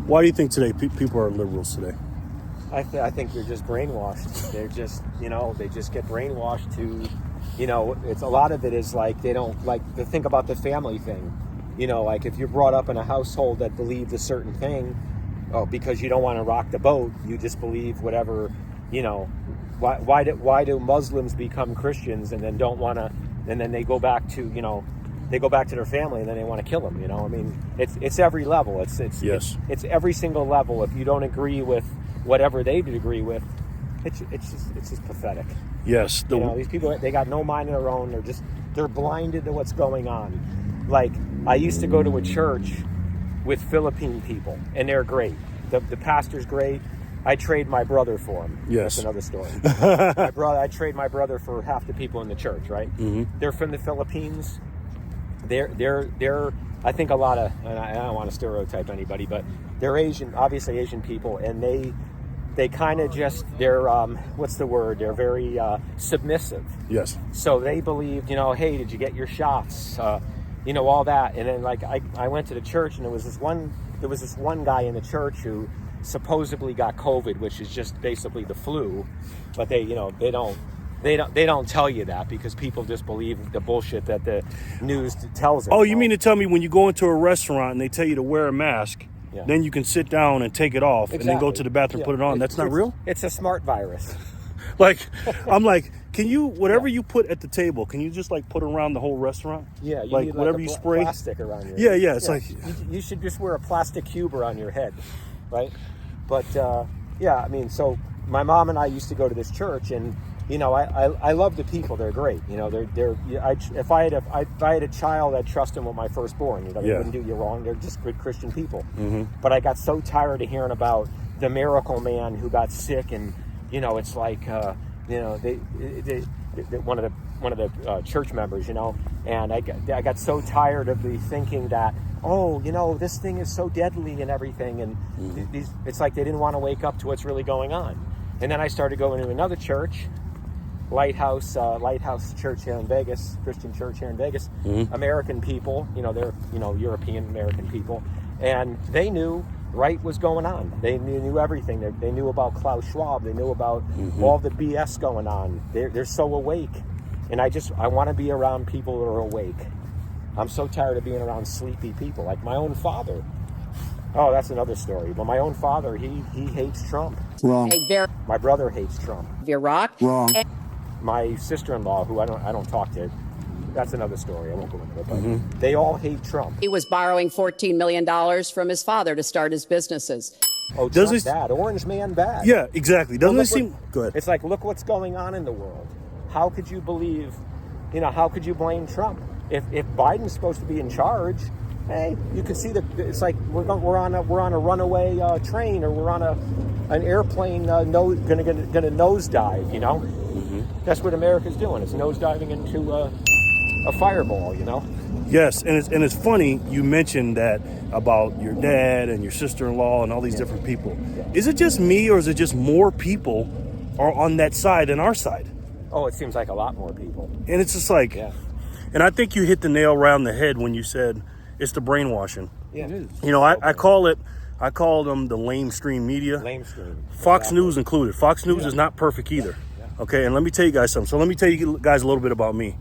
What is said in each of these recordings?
Why do you think today people are liberals today? I think they're just brainwashed. They're just, they just get brainwashed to, it's a lot of it is like they don't like to think about the family thing. Like if you're brought up in a household that believes a certain thing, because you don't want to rock the boat, you just believe whatever, why do Muslims become Christians and then don't want to, and then they go back to, their family and then they want to kill them, I mean, it's every level. It's every single level. If you don't agree with whatever they agree with, it's just pathetic. Yes. These people, they got no mind of their own. They're blinded to what's going on. Like, I used to go to a church with Philippine people, and they're great. The pastor's great. I trade my brother for him. Yes. That's another story. I trade my brother for half the people in the church, right? Mm-hmm. They're from the Philippines. They're I think a lot of, and I don't want to stereotype anybody, but they're obviously Asian people, and they kind of they're what's the word? They're very submissive. Yes. So they believed, hey, did you get your shots? All that. And then like I went to the church, and there was this one guy in the church who supposedly got COVID, which is just basically the flu, but they don't tell you that because people just believe the bullshit that the news tells them. Oh, you mean to tell me when you go into a restaurant and they tell you to wear a mask, then you can sit down and take it off and then go to the bathroom and put it on? That's not real? It's a smart virus. Like, I'm like, can you, whatever you put at the table, can you just like put around the whole restaurant? Yeah, you like need whatever like you spray. Plastic around your head. Yeah, it's like you should just wear a plastic cube around your head, right? But I mean, so my mom and I used to go to this church, and I love the people. They're great. If I had a child, I'd trust them with my firstborn. They wouldn't do you wrong. They're just good Christian people. Mm-hmm. But I got so tired of hearing about the miracle man who got sick, and it's like one of the church members, and I got so tired of the thinking that, this thing is so deadly and everything, and it's like they didn't want to wake up to what's really going on. And then I started going to another church, Lighthouse Church here in Vegas, Christian church here in Vegas. Mm-hmm. American people, they're European American people, and they knew right was going on. They knew everything. They knew about Klaus Schwab. They knew about all the BS going on. They're so awake, and I want to be around people that are awake. I'm so tired of being around sleepy people, like my own father. Oh, that's another story. But my own father, he hates Trump. Wrong. My brother hates Trump. Iraq. Wrong. My sister-in-law, who I don't talk to, that's another story. I won't go into it. But they all hate Trump. He was borrowing $14 million from his father to start his businesses. Oh, Trump's bad. Orange man bad. Yeah, exactly. Doesn't it seem good? It's like, look what's going on in the world. How could you believe? How could you blame Trump? If Biden's supposed to be in charge, hey, you can see that it's like we're on a runaway train, or we're on an airplane gonna nosedive. That's what America's doing. It's nosediving into a fireball. Yes, and it's funny you mentioned that about your dad and your sister-in-law and all these different people. Is it just me, or is it just more people are on that side than our side? Oh, it seems like a lot more people. And it's just like, and I think you hit the nail around the head when you said it's the brainwashing. Yeah, it is. I call them the lamestream media. Lamestream. Fox News included. Fox News is not perfect either. Okay, and let me tell you guys something. So let me tell you guys a little bit about me.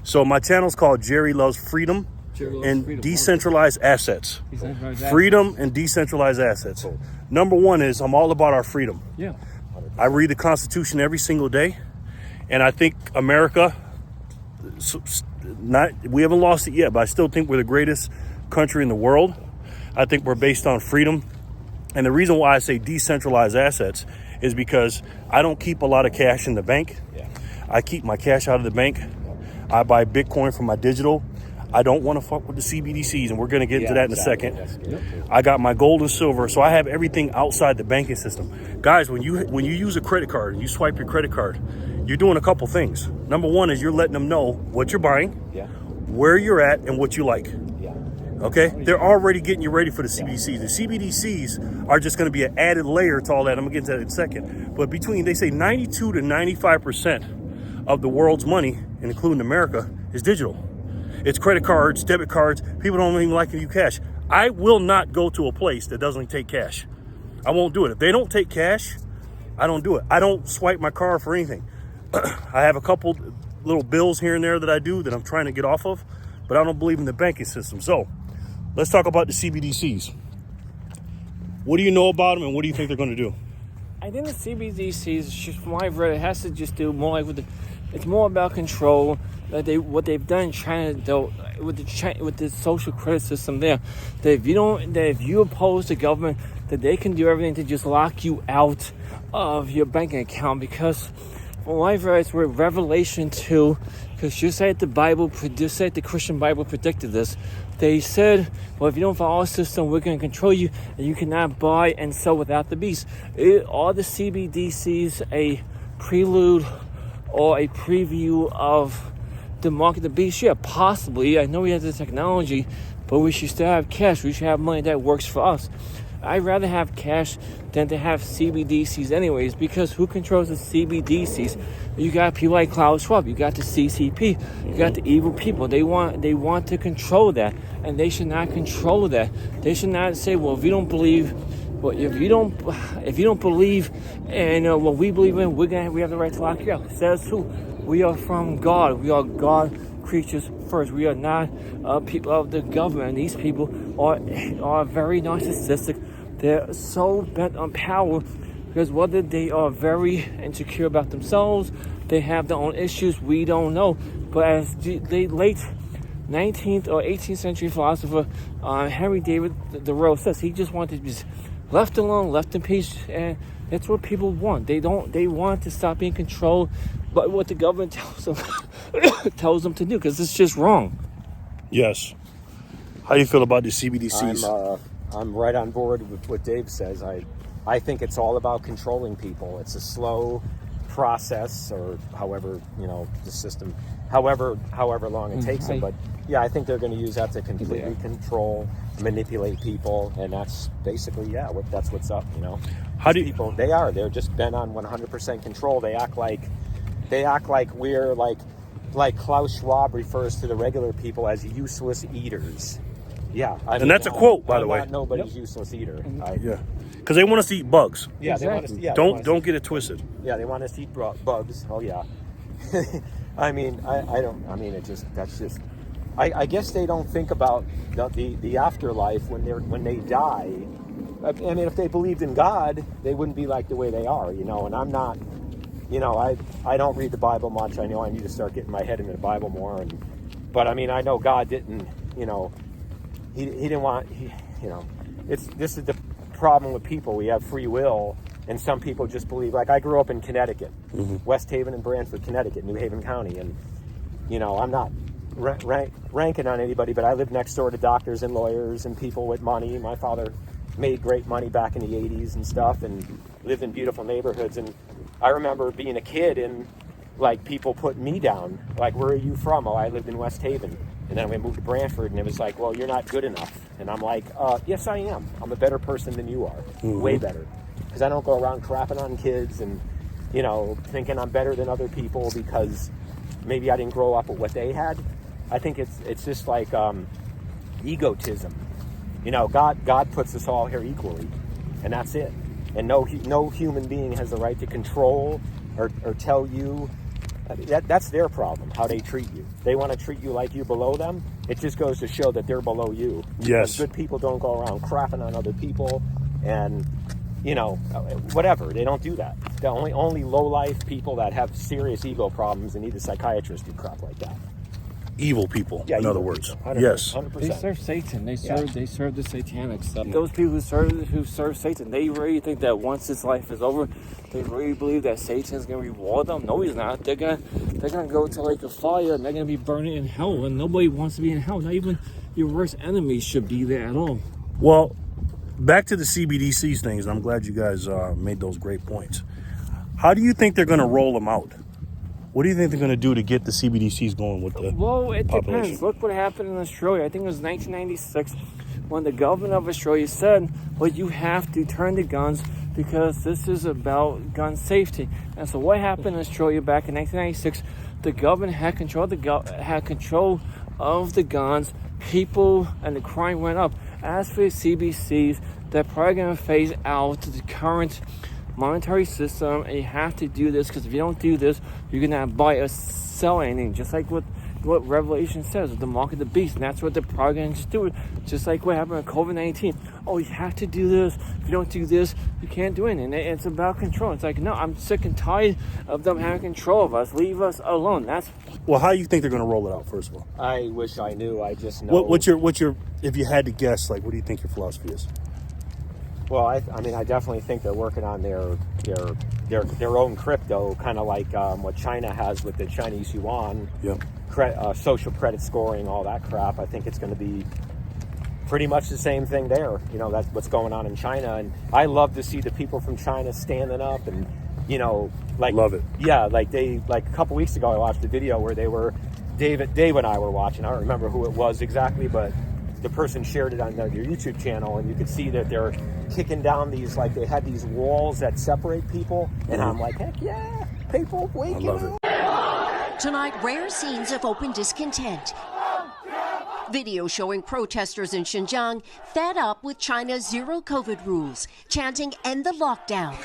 So my channel's called Jerry Loves Freedom and Decentralized Assets. Freedom and Decentralized Assets. Number one is I'm all about our freedom. Yeah. I read the Constitution every single day, and I think America, we haven't lost it yet, but I still think we're the greatest country in the world. I think we're based on freedom. And the reason why I say decentralized assets is because I don't keep a lot of cash in the bank. I keep my cash out of the bank. I buy Bitcoin for my digital. I don't want to fuck with the CBDCs, and we're going to get into that in a second. I got my gold and silver, so I have everything outside the banking system. Guys, when you use a credit card and you swipe your credit card, you're doing a couple things. Number one is you're letting them know what you're buying, where you're at, and what you like. Okay? They're already getting you ready for the CBDCs. The CBDCs are just going to be an added layer to all that. I'm going to get into that in a second. But they say 92 to 95% of the world's money, including America, is digital. It's credit cards, debit cards. People don't even like to use cash. I will not go to a place that doesn't take cash. I won't do it. If they don't take cash, I don't do it. I don't swipe my card for anything. I have a couple little bills here and there that I do that I'm trying to get off of, but I don't believe in the banking system. So let's talk about the CBDCs. What do you know about them, and what do you think they're going to do? I think the CBDCs, from what I've read, it has to just do more like it's more about control. What they've done in China, though, with the social credit system there, that if you oppose the government, that they can do everything to just lock you out of your banking account. Because from what I've read, it's where Revelation 2, because just like the Christian Bible predicted this. They said, well, if you don't follow our system, we're going to control you, and you cannot buy and sell without the beast. Are the CBDCs a prelude or a preview of the mark of the beast? Yeah, possibly. I know we have the technology, but we should still have cash. We should have money that works for us. I'd rather have cash than to have CBDCs anyways, because who controls the CBDCs? You got people like Klaus Schwab, you got the CCP, you got the evil people. They want to control that, and they should not control that. They should not say, well, if you don't believe in what we believe in, we have the right to lock you out. Says who? We are from God. We are God creatures first. We are not people of the government. These people are very narcissistic. They're so bent on power because whether they are very insecure about themselves, they have their own issues, we don't know. But as the late 19th or 18th century philosopher Henry David Thoreau says, he just wanted to be left alone, left in peace, and that's what people want. They want to stop being controlled by what the government tells them to do, because it's just wrong. Yes. How do you feel about the CBDCs? I'm right on board with what Dave says. I think it's all about controlling people. It's a slow process, or however, the system, however long it takes them. But yeah, I think they're going to use that to completely control, manipulate people, and that's basically that's what's up. How do people? They're just bent on 100% control. They act like we're like Klaus Schwab refers to the regular people as useless eaters. Yeah, and that's a quote, by the way. Nobody's useless eater. Yeah, because they want us to eat bugs. Yeah, exactly. They want us to, Don't get it twisted. Yeah, they want us to eat bugs. Oh yeah. I mean, I guess they don't think about the afterlife when they die. I mean, if they believed in God, they wouldn't be like the way they are, And I'm not, I don't read the Bible much. I know I need to start getting my head into the Bible more. But I mean, I know God didn't, He didn't want, this is the problem with people. We have free will, and some people just believe. Like I grew up in Connecticut, West Haven and Brantford, Connecticut, New Haven County, and I'm not ranking on anybody, but I lived next door to doctors and lawyers and people with money. My father made great money back in the 80s and stuff, and lived in beautiful neighborhoods. And I remember being a kid and like people put me down. Like, where are you from? Oh, I lived in West Haven. And then we moved to Brantford, and it was like, well, you're not good enough. And I'm like, yes, I am. I'm a better person than you are. Way better. Because I don't go around crapping on kids and, thinking I'm better than other people because maybe I didn't grow up with what they had. I think it's just like egotism. God puts us all here equally, and that's it. And no human being has the right to control or tell you. That's their problem, how they treat you. They want to treat you like you below them. It just goes to show that they're below you. Yes. Good people don't go around crapping on other people and, whatever. They don't do that. The only low-life people that have serious ego problems and need a psychiatrist do crap like that. Evil people, in other words. 100%, Yes. 100%. They serve Satan. They serve the satanic stuff. Those people who serve Satan, they really think that once this life is over, they really believe that Satan's gonna reward them. No, he's not. They're gonna go to like a fire, and they're gonna be burning in hell, and nobody wants to be in hell. Not even your worst enemies should be there at all. Well, back to the CBDCs things, and I'm glad you guys made those great points. How do you think they're going to roll them out? What do you think they're going to do to get the CBDCs going with the It population? depends. Look what happened in Australia. I think it was 1996 when the government of Australia said, well, you have to turn to guns because this is about gun safety. And so what happened in Australia back in 1996, the government had control of the guns, people, and the crime went up. As for the CBDCs, they're probably going to phase out the current monetary system, and you have to do this because if you don't do this, you're going to buy or sell anything, just like what Revelation says, the mark of the beast, and that's what they're probably going to just do, just like what happened with COVID-19. Oh, you have to do this. If you don't do this, you can't do anything. It's about control. It's like, no, I'm sick and tired of them having control of us. Leave us alone. Well, how do you think they're going to roll it out, first of all? I wish I knew. I just know. What's your, if you had to guess, like, what do you think your philosophy is? Well, I mean, I definitely think they're working on their own crypto, kind of like what China has with the Chinese yuan. Yep. Social credit scoring, all that crap. I think it's going to be pretty much the same thing there. You know, that's what's going on in China, and I love to see the people from China standing up and, you know, like, love it. Yeah, like a couple weeks ago, I watched a video where they were, Dave and I were watching. I don't remember who it was exactly, but the person shared it on their YouTube channel, and you could see that they're kicking down these, like, they had these walls that separate people, and I'm like, heck yeah, people waking up. Tonight, rare scenes of open discontent. Video showing protesters in Xinjiang fed up with China's zero COVID rules, chanting "End the lockdown."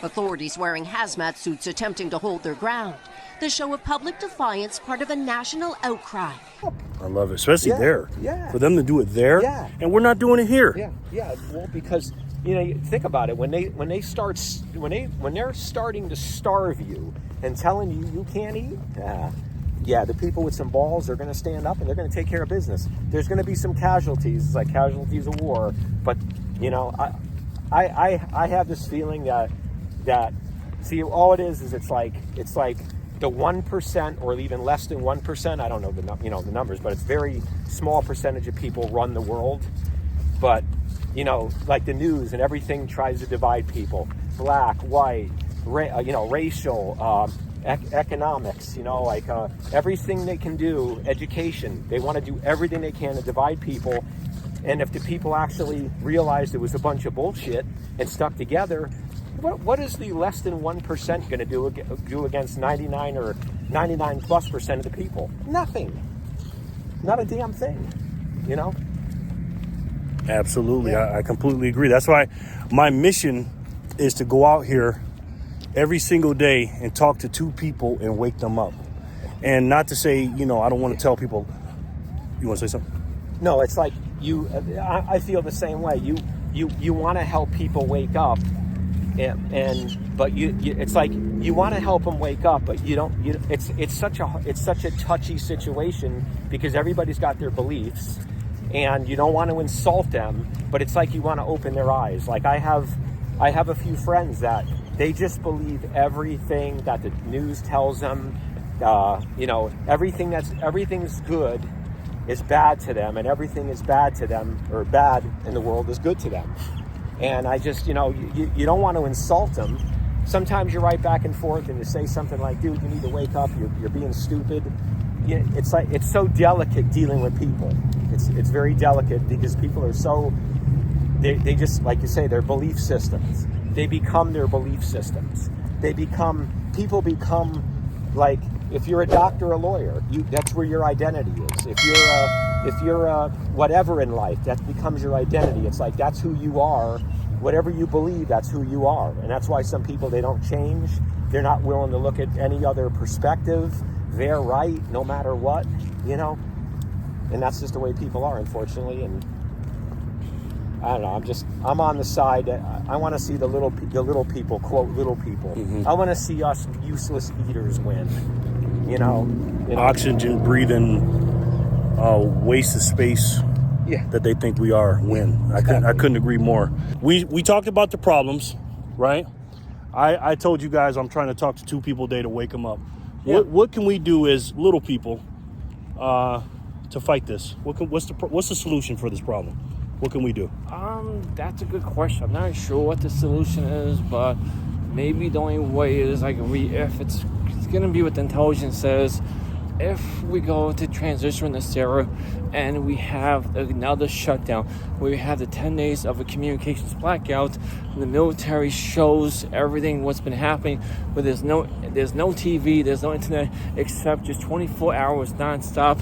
Authorities wearing hazmat suits attempting to hold their ground. The show of public defiance, part of a national outcry. I love it, especially there. Yeah. For them to do it there, and we're not doing it here. Yeah. Well, because, you know, you think about it, when they're starting to starve you and telling you can't eat, the people with some balls are going to stand up and they're going to take care of business. There's going to be some casualties, it's like casualties of war, but, you know, I have this feeling that see, all it is it's like the 1% or even less than 1%. I don't know the numbers, but it's very small percentage of people run the world. But, you know, like the news and everything tries to divide people: black, white, racial, economics. You know, like everything they can do, education. They want to do everything they can to divide people. And if the people actually realized it was a bunch of bullshit and stuck together, what is the less than 1% going to do against 99 or 99+% of the people? Nothing. Not a damn thing. You know? Absolutely. I completely agree. That's why my mission is to go out here every single day and talk to two people and wake them up. And not to say, you know, I don't want to tell people. You want to say something? No, it's like I feel the same way. You want to help people wake up. But it's like you want to help them wake up, but you don't. It's such a touchy situation because everybody's got their beliefs, and you don't want to insult them. But it's like you want to open their eyes. Like I have a few friends that they just believe everything that the news tells them. You know, everything's good is bad to them, and everything is bad to them or bad in the world is good to them. And I just, you know, you don't want to insult them. Sometimes you write back and forth and you say something like, dude, you need to wake up. You're being stupid. It's like, it's so delicate dealing with people. It's very delicate because people are so, they just, like you say, their belief systems. They become their belief systems. People become like, if you're a doctor or a lawyer, that's where your identity is. If you're whatever in life, that becomes your identity. It's like that's who you are. Whatever you believe, that's who you are. And that's why some people, they don't change. They're not willing to look at any other perspective. They're right no matter what, you know. And that's just the way people are, unfortunately. And I don't know. I'm on the side. I want to see the little people, quote, little people. Mm-hmm. I want to see us useless eaters win. You know, oxygen breathing, waste of space that they think we are win. I couldn't agree more. We talked about the problems, right? I told you guys I'm trying to talk to two people a day to wake them up. Yeah. What can we do as little people to fight this? What's the solution for this problem? What can we do? That's a good question. I'm not sure what the solution is, but maybe the only way is if it's going to be what the intelligence says, if we go to transition in this era and we have another shutdown where we have the 10 days of a communications blackout, the military shows everything what's been happening, but there's no TV, there's no internet except just 24 hours nonstop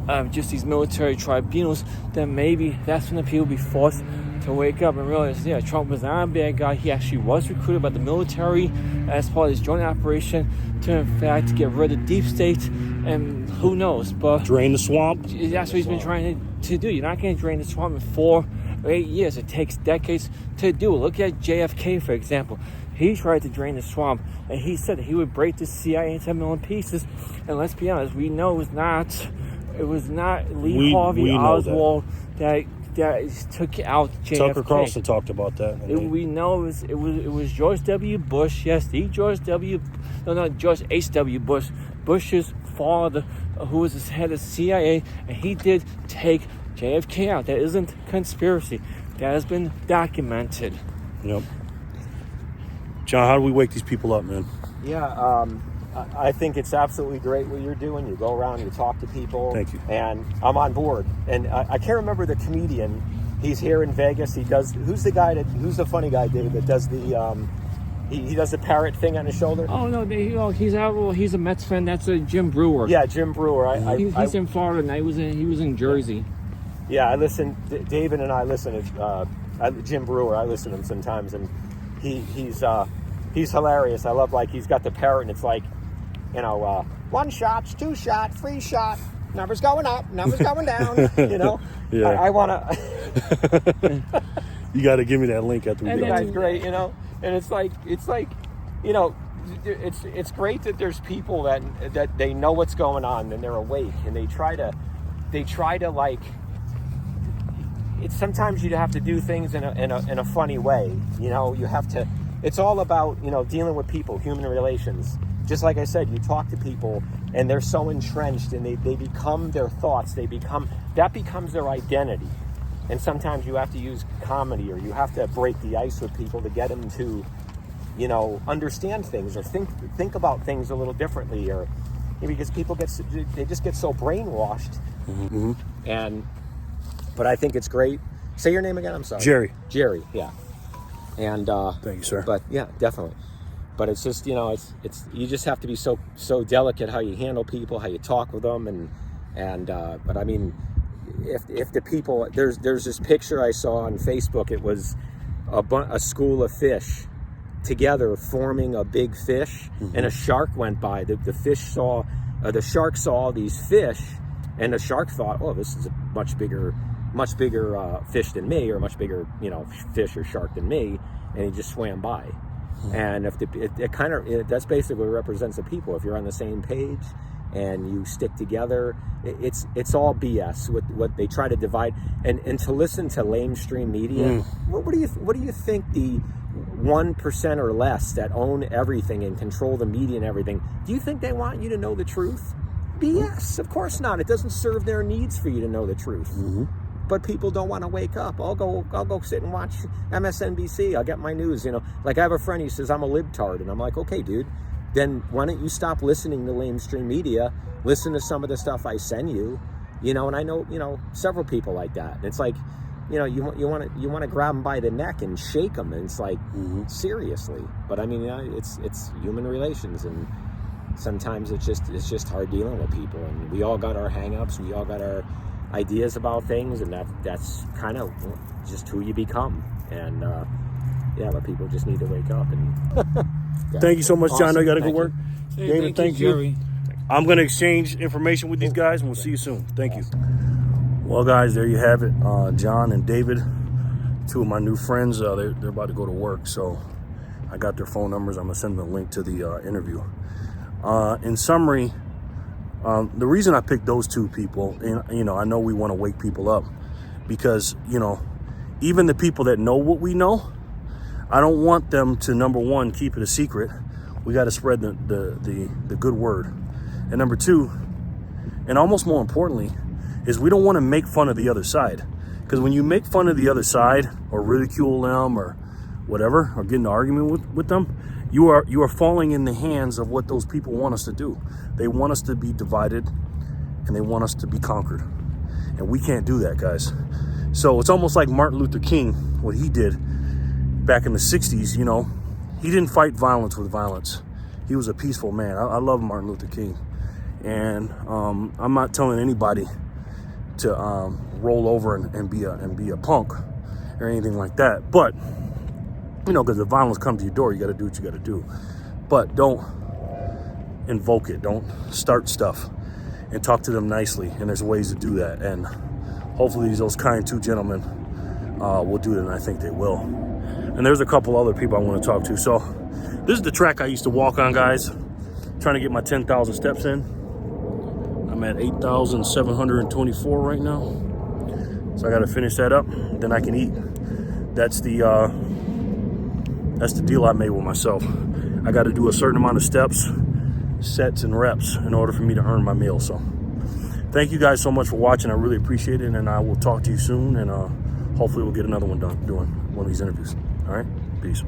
of just these military tribunals, then maybe that's when the people be forced to wake up and realize, yeah, Trump was not a bad guy. He actually was recruited by the military as part of his joint operation to, in fact, get rid of deep state, and who knows, but Drain the swamp. that's what he's been trying to do. You're not going to drain the swamp in 4 or 8 years. It takes decades to do it. Look at JFK, for example. He tried to drain the swamp, and he said that he would break the CIA into a million pieces. And let's be honest, we know it was not Lee Harvey Oswald that took out JFK. Tucker Carlson talked about that. We know it was George W. Bush. Yes, George H.W. Bush. Bush's father, who was the head of CIA, and he did take JFK out. That isn't conspiracy. That has been documented. Yep. John, how do we wake these people up, man? Yeah, I think it's absolutely great what you're doing. You go around, you talk to people. Thank you. And I'm on board. And I can't remember the comedian. He's here in Vegas. He does. Who's the funny guy, Dave, that does the he does the parrot thing on his shoulder? Oh no, he's out. Well, he's a Mets fan. That's Jim Brewer. Yeah, Jim Brewer. He's in Florida, and he was in Jersey. Yeah, I listen. David and I listen to Jim Brewer. I listen to him sometimes, and he's hilarious. I love, like, he's got the parrot, and it's like, you know, 1 shot, 2 shot, 3 shot. Numbers going up, numbers going down. You know. Yeah. I want to. You got to give me that link after we And get that's great, you know. And it's like, you know, it's great that there's people that they know what's going on and they're awake and they try to like. It's sometimes you have to do things in a funny way, you know. You have to. It's all about, you know, dealing with people, human relations. Just like I said, you talk to people and they're so entrenched and they become their thoughts. That becomes their identity. And sometimes you have to use comedy, or you have to break the ice with people to get them to, you know, understand things or think about things a little differently, or because people just get so brainwashed. Mm-hmm. But I think it's great. Say your name again. I'm sorry. Jerry. Yeah. And thank you, sir. But yeah, definitely. But it's just, you know, it's you just have to be so delicate how you handle people, how you talk with them, and but I mean, if the people, there's this picture I saw on Facebook. It was a school of fish together forming a big fish, and a shark went by. The shark saw these fish, and the shark thought, oh, this is a much bigger fish than me, or much bigger, you know, fish or shark than me, and he just swam by. And if that's basically represents the people. If you're on the same page and you stick together, it's all BS. What they try to divide, and to listen to lamestream media. What do you think the 1% or less that own everything and control the media and everything? Do you think they want you to know the truth? BS. Of course not. It doesn't serve their needs for you to know the truth. But people don't want to wake up. I'll go sit and watch MSNBC. I'll get my news, you know. Like, I have a friend, he says, I'm a libtard. And I'm like, okay, dude, then why don't you stop listening to lamestream media? Listen to some of the stuff I send you, you know. And I know, you know, several people like that. And it's like, you know, you want to grab them by the neck and shake them. And it's like, seriously. But I mean, you know, it's human relations, and sometimes it's just hard dealing with people. And we all got our hang-ups. We all got our ideas about things, and that's kind of just who you become. And but people just need to wake up. And Thank you so much, John. I got to go Thank work. Hey, David, thank you. Jerry. I'm going to exchange information with these guys, and we'll see you soon. Thank you. Well, guys, there you have it. John and David, two of my new friends. They're about to go to work, so I got their phone numbers. I'm going to send them a link to the interview. In summary, the reason I picked those two people, and, you know, I know we want to wake people up because, you know, even the people that know what we know, I don't want them to, number one, keep it a secret. We got to spread the good word. And number two, and almost more importantly, is we don't want to make fun of the other side. Because when you make fun of the other side or ridicule them or whatever, or get in an argument with them, you are falling in the hands of what those people want us to do. They want us to be divided, and they want us to be conquered. And we can't do that, guys. So it's almost like Martin Luther King, what he did back in the 60s, you know. He didn't fight violence with violence. He was a peaceful man. I love Martin Luther King. And I'm not telling anybody to roll over and be a punk or anything like that. But, you know, because if violence comes to your door, you got to do what you got to do. But don't invoke it. Don't start stuff. And talk to them nicely. And there's ways to do that. And hopefully those kind two gentlemen will do it, and I think they will. And there's a couple other people I want to talk to. So this is the track I used to walk on, guys. Trying to get my 10,000 steps in. I'm at 8,724 right now. So I got to finish that up. Then I can eat. That's the deal I made with myself. I got to do a certain amount of steps, sets, and reps in order for me to earn my meal. So thank you guys so much for watching. I really appreciate it, and I will talk to you soon, and hopefully we'll get another one done doing one of these interviews. All right, peace.